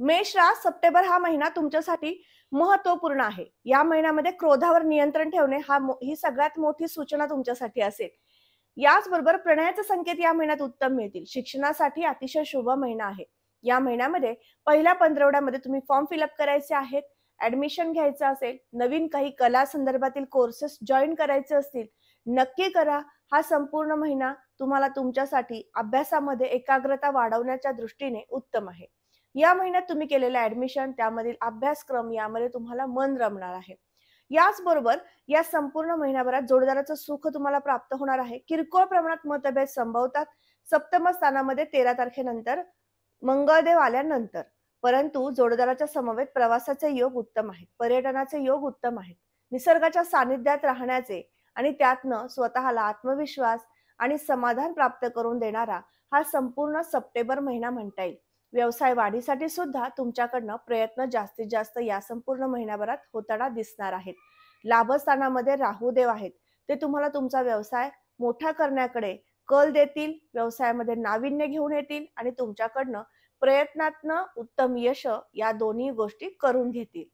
मेष रास सप्टेंबर हा महिना तुमच्यासाठी महत्वपूर्ण आहे. या महिन्यामध्ये क्रोधावर नियंत्रण ठेवणे ही सगळ्यात मोठी सूचना तुमच्यासाठी असेल. याचबरोबर प्रणयाचे संकेत या महिन्यात उत्तम मिळतील. शिक्षणासाठी अतिशय शुभ महिना आहे. या महिन्यामध्ये पहिल्या पंधरवड्यामध्ये तुम्ही फॉर्म फिलअप करायचे आहेत, ऍडमिशन घ्यायचं असेल, नवीन काही कला संदर्भातील कोर्सेस जॉईन करायचे असतील, नक्की करा. हा संपूर्ण महिना तुम्हाला तुमच्यासाठी अभ्यासामध्ये एकाग्रता वाढवण्याच्या दृष्टीने उत्तम आहे. या महिन्यात तुम्ही केलेलं ऍडमिशन, त्यामधील अभ्यासक्रम यामध्ये तुम्हाला मन रमणार आहे. याचबरोबर या संपूर्ण महिन्याभरात जोडीदाराचं सुख तुम्हाला प्राप्त होणार आहे. किरकोळ प्रमाणात मतभेद संभवतात. सप्तम स्थानामध्ये 13 तारखेनंतर मंगळदेव आल्यानंतर. परंतु जोडीदाराच्या समवेत प्रवासाचे योग उत्तम आहेत. पर्यटनाचे योग उत्तम आहेत. निसर्गाच्या सानिध्यात राहण्याचे आणि त्यातनं स्वतःला आत्मविश्वास आणि समाधान प्राप्त करून देणारा हा संपूर्ण सप्टेंबर महिना म्हणता येईल. व्यवसाय वाढीसाठी सुद्धा तुमच्याकडनं प्रयत्न जास्तीत जास्त या संपूर्ण महिन्याभरात होताना दिसणार आहेत. लाभस्थानामध्ये राहुदेव आहेत. ते तुम्हाला तुमचा व्यवसाय मोठा करण्याकडे कल देतील, व्यवसायामध्ये नाविन्य घेऊन येतील आणि तुमच्याकडनं प्रयत्नातनं उत्तम यश या दोन्ही गोष्टी करून घेतील.